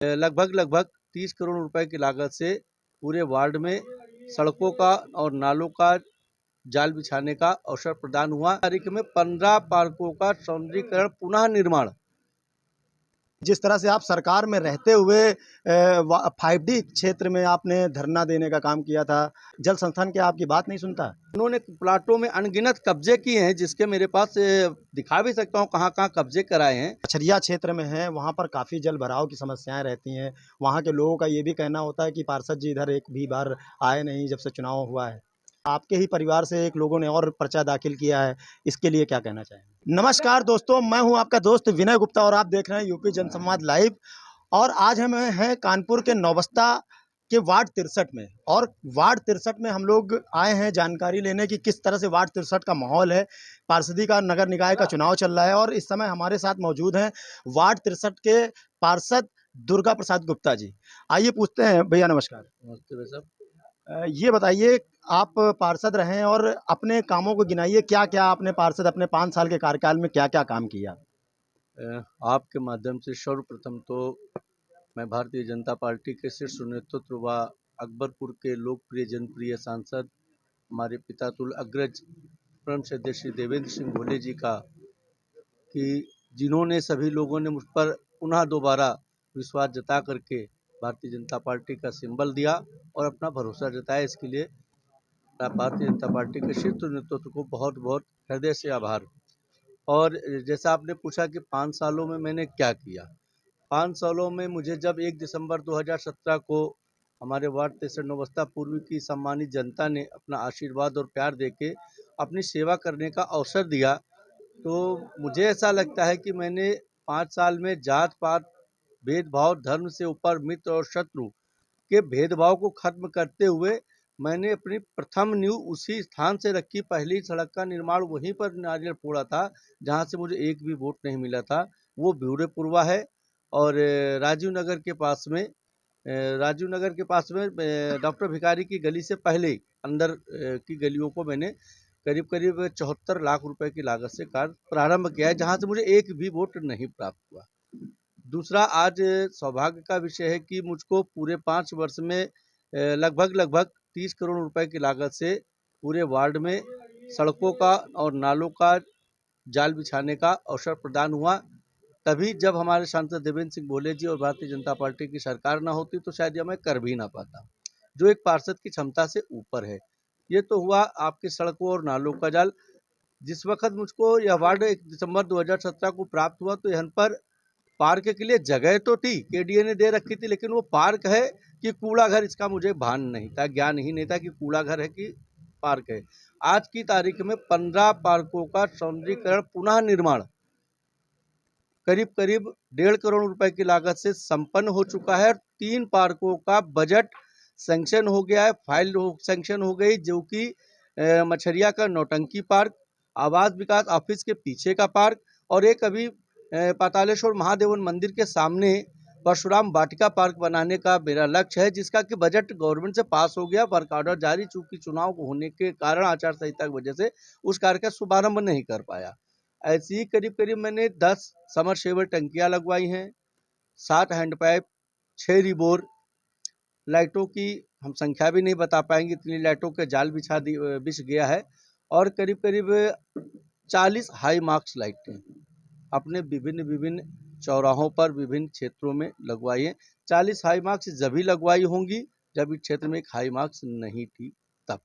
लगभग लगभग 30 करोड़ रुपए की लागत से पूरे वार्ड में सड़कों का और नालों का जाल बिछाने का अवसर प्रदान हुआ। तारीख में 15 पार्कों का सौंदर्यीकरण पुनः निर्माण। जिस तरह से आप सरकार में रहते हुए 5D क्षेत्र में आपने धरना देने का काम किया था, जल संस्थान क्या आपकी बात नहीं सुनता? उन्होंने प्लाटों में अनगिनत कब्जे किए हैं, जिसके मेरे पास दिखा भी सकता हूँ कहाँ कहाँ कब्जे कराए हैं। मछरिया क्षेत्र में है, वहाँ पर काफ़ी जल भराव की समस्याएं रहती हैं। वहाँ के लोगों का ये भी कहना होता है कि पार्षद जी इधर एक भी बार आए नहीं जब से चुनाव हुआ है। आपके ही परिवार से एक लोगों ने और पर्चा दाखिल किया है, इसके लिए क्या कहना चाहेंगे? नमस्कार दोस्तों, मैं हूं आपका दोस्त विनय गुप्ता और आप देख रहे हैं यूपी जनसंवाद लाइव। और आज हम हैं कानपुर के नौबस्ता के वार्ड 63 में, और वार्ड 63 में हम लोग आए हैं जानकारी लेने की किस तरह से वार्ड 63 का माहौल है। पार्षदी का नगर निकाय का चुनाव चल रहा है और इस समय हमारे साथ मौजूद हैं वार्ड 63 के पार्षद दुर्गा प्रसाद गुप्ता जी। आइए पूछते हैं। भैया नमस्कार। नमस्ते भाई साहब। ये बताइए, आप पार्षद रहे हैं और अपने कामों को गिनाइए, क्या क्या आपने पार्षद अपने 5 साल के कार्यकाल में क्या क्या काम किया? आपके माध्यम से सर्वप्रथम तो मैं भारतीय जनता पार्टी के शीर्ष नेतृत्व व अकबरपुर के लोकप्रिय जनप्रिय सांसद हमारे पितातुल अग्रज परम श्रद्धेय श्री देवेंद्र सिंह भोले जी का, कि जिन्होंने सभी लोगों ने मुझ पर पुनः दोबारा विश्वास जता करके भारतीय जनता पार्टी का सिंबल दिया और अपना भरोसा जताया। इसके लिए भारतीय जनता पार्टी के शीर्ष नेतृत्व को बहुत बहुत हृदय से आभार। और जैसा आपने पूछा कि 5 सालों में मैंने क्या किया, 5 सालों में मुझे जब 1 दिसंबर 2017 को हमारे वार्ड 63 नौबस्ता पूर्व की सम्मानित जनता ने अपना आशीर्वाद और प्यार देके अपनी सेवा करने का अवसर दिया, तो मुझे ऐसा लगता है कि मैंने 5 साल में जात पात भेदभाव, धर्म से ऊपर मित्र और शत्रु के भेदभाव को खत्म करते हुए मैंने अपनी प्रथम नींव उसी स्थान से रखी। पहली सड़क का निर्माण वहीं पर नारियल फोड़ा था जहां से मुझे एक भी वोट नहीं मिला था, वो ब्यूरेपुरवा है। और राजीव नगर के पास में डॉक्टर भिखारी की गली से पहले अंदर की गलियों को मैंने करीब करीब 74 लाख रुपए की लागत से कार्य प्रारंभ किया है, जहां से मुझे एक भी वोट नहीं प्राप्त हुआ। दूसरा, आज सौभाग्य का विषय है कि मुझको पूरे 5 वर्ष में लगभग लगभग 30 करोड़ रुपए की लागत से पूरे वार्ड में सड़कों का और नालों का जाल बिछाने का अवसर प्रदान हुआ। तभी जब हमारे सांसद देवेंद्र सिंह भोले जी और भारतीय जनता पार्टी की सरकार ना होती तो शायद यह मैं कर भी ना पाता, जो एक पार्षद की क्षमता से ऊपर है। ये तो हुआ आपकी सड़कों और नालों का जाल। जिस वक्त मुझको यह वार्ड 1 दिसंबर 2017 को प्राप्त हुआ तो यहाँ पर पार्क के लिए जगह तो थी, केडीए ने दे रखी थी, लेकिन वो पार्क है कि कूड़ा घर इसका मुझे भान नहीं था, ज्ञान ही नहीं था कि कूड़ा घर है कि पार्क है। आज की तारीख में 15 पार्कों का सौंदर्यीकरण पुनः निर्माण करीब करीब 1.5 करोड़ रुपए की लागत से संपन्न हो चुका है। 3 पार्कों का बजट सैंक्शन हो गया है, फाइल सैंक्शन हो गई, जो कि मछरिया का नौटंकी पार्क, आवास विकास ऑफिस के पीछे का पार्क, और एक अभी पातालेश्वर महादेव मंदिर के सामने परशुराम वाटिका पार्क बनाने का मेरा लक्ष्य है, जिसका कि बजट गवर्नमेंट से पास हो गया, वर्क ऑर्डर जारी, चूंकि चुनाव होने के कारण आचार संहिता की वजह से उस कार्य का शुभारंभ नहीं कर पाया। ऐसी ही करीब करीब मैंने 10 समरसेबल टंकियां लगवाई हैं, 7 हैंडपाइप, 6 रिबोर, लाइटों की हम संख्या भी नहीं बता पाएंगे, इतनी लाइटों के जाल बिछ गया है। और करीब करीब 40 हाई मार्क्स लाइटें अपने विभिन्न विभिन्न चौराहों पर विभिन्न क्षेत्रों में लगवाई है। 40 हाई मार्क्स जभी लगवाई होंगी जब इस क्षेत्र में एक हाई मार्क्स नहीं थी तब।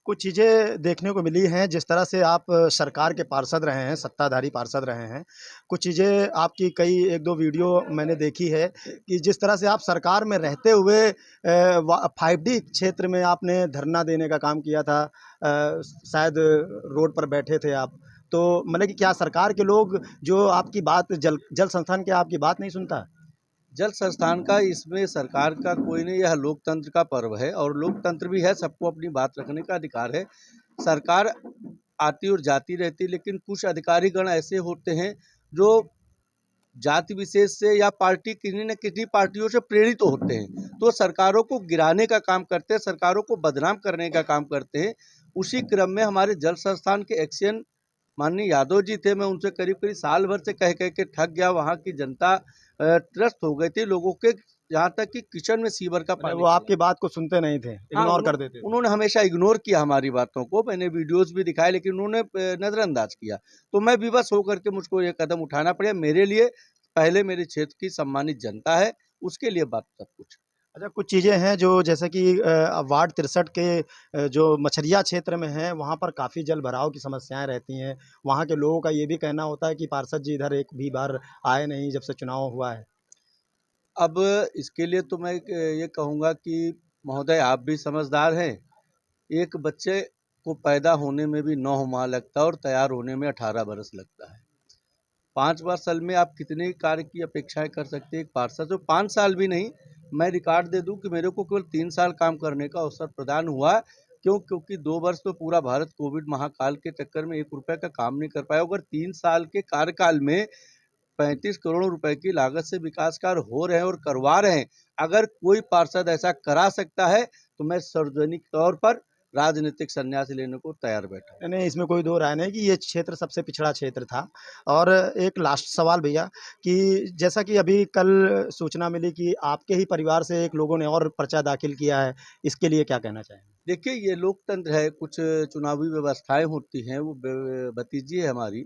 कुछ चीज़ें देखने को मिली हैं, जिस तरह से आप सरकार के पार्षद रहे हैं, सत्ताधारी पार्षद रहे हैं। कुछ चीज़ें आपकी कई 1-2 वीडियो मैंने देखी है कि जिस तरह से आप सरकार में रहते हुए 5D क्षेत्र में आपने धरना देने का काम किया था। शायद रोड पर बैठे थे आप। तो मतलब कि क्या सरकार के लोग जो आपकी बात जल संस्थान क्या आपकी बात नहीं सुनता? जल संस्थान का इसमें सरकार का कोई नहीं, यह लोकतंत्र का पर्व है और लोकतंत्र भी है, सबको अपनी बात रखने का अधिकार है। सरकार आती और जाती रहती, लेकिन कुछ अधिकारीगण ऐसे होते हैं जो जाति विशेष से या पार्टी किसी न किसी पार्टियों से प्रेरित होते हैं, तो सरकारों को गिराने का काम करते हैं, सरकारों को बदनाम करने का काम करते हैं। उसी क्रम में हमारे जल संस्थान के एक्शन माननीय यादव जी थे, मैं उनसे करीब-करीब साल भर से कह-कह के थक गया, वहाँ की जनता त्रस्त हो गई थी, लोगों के यहाँ तक कि किचन में सीवर का मतलब पानी वो चला। आपकी बात को सुनते नहीं थे, हाँ, इग्नोर कर देते थे। उन्होंने हमेशा इग्नोर किया हमारी बातों को, मैंने वीडियोज़ भी दिखाए लेकिन उन्होंने नज़रअंदाज किया। तो मैं विवश होकर के मुझको ये कदम उठाना पड़ा, मेरे लिए पहले मेरे क्षेत्र की सम्मानित जनता है, उसके लिए बात सब कुछ। अच्छा, कुछ चीज़ें हैं जो जैसे कि वार्ड 63 के जो मछरिया क्षेत्र में है, वहाँ पर काफ़ी जल भराव की समस्याएँ रहती हैं। वहाँ के लोगों का ये भी कहना होता है कि पार्षद जी इधर एक भी बार आए नहीं जब से चुनाव हुआ है। अब इसके लिए तो मैं ये कहूँगा कि महोदय आप भी समझदार हैं, एक बच्चे को पैदा होने में भी 9 माह लगता है और तैयार होने में 18 बरस लगता है। 5 बार साल में आप कितने कार्य की अपेक्षाएँ कर सकते हैं एक पार्षद से? 5 साल भी नहीं, मैं रिकॉर्ड दे दूँ कि मेरे को केवल 3 साल काम करने का अवसर प्रदान हुआ। क्यों? क्योंकि 2 वर्ष तो पूरा भारत कोविड महाकाल के चक्कर में ₹1 का काम नहीं कर पाया। अगर 3 साल के कार्यकाल में 35 करोड़ रुपए की लागत से विकास कार्य हो रहे हैं और करवा रहे हैं। अगर कोई पार्षद ऐसा करा सकता है, तो मैं सार्वजनिक तौर पर राजनीतिक संन्यास लेने को तैयार बैठा हूँ। नहीं, इसमें कोई दो राय नहीं कि ये क्षेत्र सबसे पिछड़ा क्षेत्र था। और एक लास्ट सवाल भैया कि जैसा कि अभी कल सूचना मिली कि आपके ही परिवार से एक लोगों ने और पर्चा दाखिल किया है, इसके लिए क्या कहना चाहेंगे? देखिए, ये लोकतंत्र है, कुछ चुनावी व्यवस्थाएँ होती हैं, वो भतीजी है हमारी,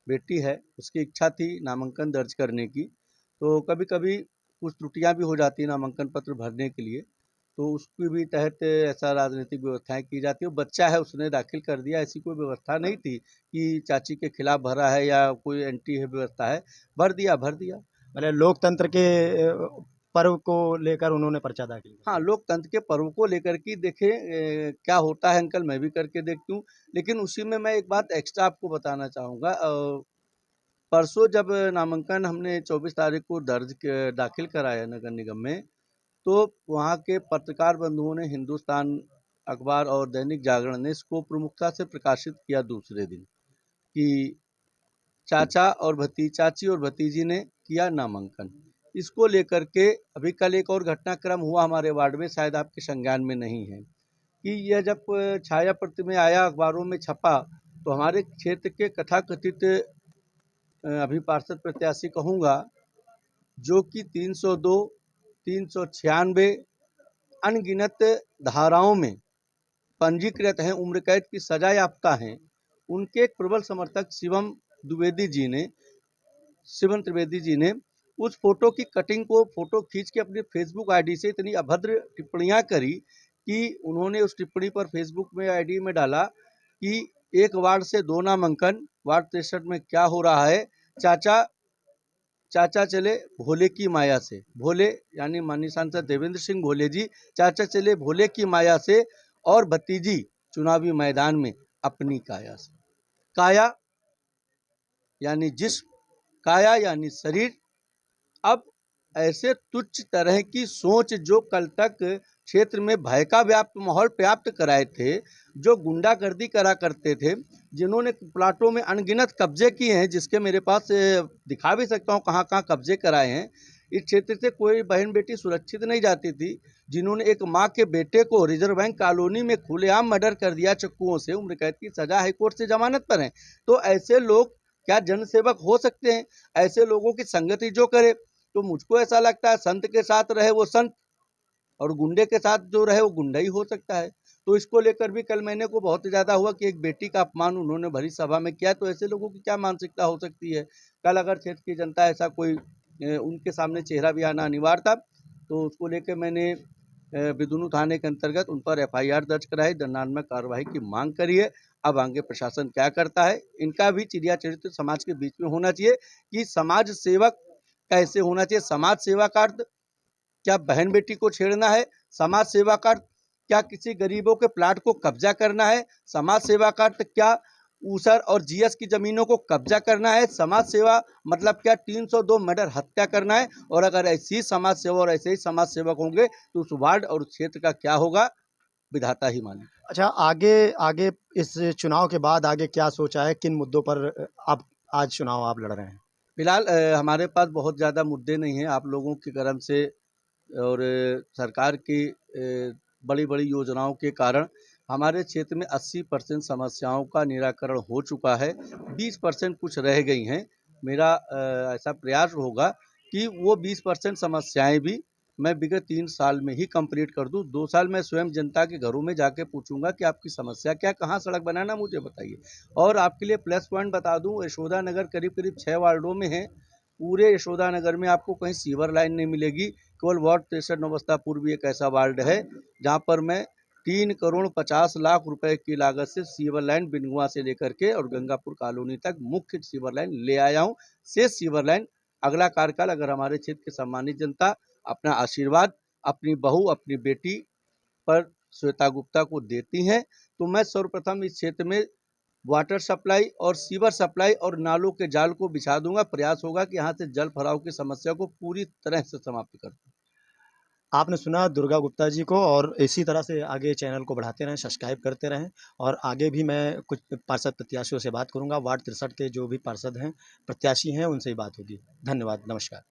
बेटी है, उसकी इच्छा थी नामांकन दर्ज करने की, तो कभी-कभी कुछ त्रुटियाँ भी हो जाती हैं नामांकन पत्र भरने के लिए, तो उसके भी तहत ऐसा राजनीतिक व्यवस्थाएँ की जाती हैं। वो बच्चा है, उसने दाखिल कर दिया, ऐसी कोई व्यवस्था नहीं थी कि चाची के खिलाफ भरा है या कोई एंटी है व्यवस्था है, भर दिया, भर दिया। मतलब लोकतंत्र के पर्व को लेकर उन्होंने पर्चा दाखिल किया। हाँ, लोकतंत्र के पर्व को लेकर के देखें क्या होता है अंकल मैं भी करके देखती हूँ, लेकिन उसी में मैं एक बात एक्स्ट्रा आपको बताना चाहूँगा परसों जब नामांकन हमने 24 तारीख को दाखिल कराया नगर निगम में, तो वहाँ के पत्रकार बंधुओं ने हिंदुस्तान अखबार और दैनिक जागरण ने इसको प्रमुखता से प्रकाशित किया दूसरे दिन कि चाची और भतीजी ने किया नामांकन। इसको लेकर के अभी कल एक और घटनाक्रम हुआ हमारे वार्ड में, शायद आपके संज्ञान में नहीं है, कि यह जब छाया प्रति में आया अखबारों में छपा, तो हमारे क्षेत्र के तथाकथित अभी पार्षद प्रत्याशी कहूँगा, जो कि 302, 396 अनगिनत धाराओं में पंजीकृत हैं, उम्र कैद की सजा याफ्ता हैं, उनके एक प्रबल समर्थक शिवम त्रिवेदी जी ने उस फोटो की कटिंग को फोटो खींच के अपने फेसबुक आईडी से इतनी अभद्र टिप्पणियां करी कि उन्होंने उस टिप्पणी पर फेसबुक में आईडी में डाला कि एक वार्ड से 2 नामांकन, वार्ड 63 में क्या हो रहा है? चाचा चाचा चले भोले की माया से, भोले यानी माननीय सांसद देवेंद्र सिंह भोले जी, चाचा चले भोले की माया से और भतीजी चुनावी मैदान में अपनी काया से। काया यानी जिस्म, काया यानी शरीर। अब ऐसे तुच्छ तरह की सोच जो कल तक क्षेत्र में भय का व्याप्त माहौल प्राप्त कराए थे, जो गुंडागर्दी करा करते थे, जिन्होंने प्लाटों में अनगिनत कब्जे किए हैं, जिसके मेरे पास दिखा भी सकता हूँ कहाँ-कहाँ कब्जे कराए हैं। इस क्षेत्र से कोई बहन बेटी सुरक्षित नहीं जाती थी, जिन्होंने एक माँ के बेटे को रिजर्व बैंक कॉलोनी में खुलेआम मर्डर कर दिया चाकुओं से, उम्र कैद की सजा हाईकोर्ट से जमानत पर है। तो ऐसे लोग क्या जनसेवक हो सकते हैं? ऐसे लोगों की संगति जो करे, तो मुझको ऐसा लगता है संत के साथ रहे वो संत और गुंडे के साथ जो रहे वो गुंडा ही हो सकता है। तो इसको लेकर भी कल महीने को बहुत ज़्यादा हुआ कि एक बेटी का अपमान उन्होंने भरी सभा में किया, तो ऐसे लोगों की क्या मानसिकता हो सकती है? कल अगर क्षेत्र की जनता ऐसा कोई उनके सामने चेहरा भी आना अनिवार्य था, तो उसको लेके मैंने बिदुनू थाने के अंतर्गत उन पर एफआईआर दर्ज कराई, दंडात्मक कार्रवाई की मांग करी है। अब आगे प्रशासन क्या करता है, इनका भी चिड़िया चरित्र समाज के बीच में होना चाहिए कि समाज सेवक कैसे होना चाहिए। समाज सेवा का अर्थ क्या बहन बेटी को छेड़ना है? समाज सेवा का अर्थ क्या किसी गरीबों के प्लाट को कब्जा करना है? समाज सेवा का अर्थ क्या ऊसर और जीएस की जमीनों को कब्जा करना है? समाज सेवा मतलब क्या 302 मर्डर हत्या करना है? और अगर ऐसी समाज सेवा और ऐसे ही समाज सेवक होंगे तो उस वार्ड और उस क्षेत्र का क्या होगा, विधाता ही माने। अच्छा, आगे आगे इस चुनाव के बाद आगे क्या सोचा है? किन मुद्दों पर अब आज चुनाव आप लड़ रहे हैं? फिलहाल हमारे पास बहुत ज़्यादा मुद्दे नहीं हैं, आप लोगों के करम से और सरकार की बड़ी-बड़ी योजनाओं के कारण हमारे क्षेत्र में 80% समस्याओं का निराकरण हो चुका है, 20% कुछ रह गई हैं। मेरा ऐसा प्रयास होगा कि वो 20% समस्याएँ भी मैं विगत 3 साल में ही कंप्लीट कर दूँ। 2 साल मैं स्वयं जनता के घरों में जाके पूछूँगा कि आपकी समस्या क्या है? कहाँ सड़क बनाना मुझे बताइए। और आपके लिए प्लस पॉइंट बता दूँ, यशोदा नगर करीब-करीब 6 वार्डों में है। पूरे यशोदा नगर में आपको कहीं सीवर लाइन नहीं मिलेगी। केवल वार्ड 63 नवबस्ता पूर्व एक ऐसा वार्ड है, जहाँ पर मैं 3 करोड़ 50 लाख रुपए की लागत से सीवर लाइन बिनगुआ से लेकर के और गंगापुर कॉलोनी तक मुख्य सीवर लाइन ले आया हूँ। शेष सीवर लाइन अगला कार्यकाल अगर हमारे क्षेत्र की सम्मानित जनता अपना आशीर्वाद अपनी बहू, अपनी बेटी पर श्वेता गुप्ता को देती हैं, तो मैं सर्वप्रथम इस क्षेत्र में वाटर सप्लाई और सीवर सप्लाई और नालों के जाल को बिछा दूंगा। प्रयास होगा कि यहाँ से जल भराव की समस्या को पूरी तरह से समाप्त कर दूं। आपने सुना दुर्गा गुप्ता जी को, और इसी तरह से आगे चैनल को बढ़ाते रहें, सब्सक्राइब करते रहें, और आगे भी मैं कुछ पार्षद प्रत्याशियों से बात करूँगा। वार्ड 63 के जो भी पार्षद हैं, प्रत्याशी हैं, उनसे ही बात होगी। धन्यवाद, नमस्कार।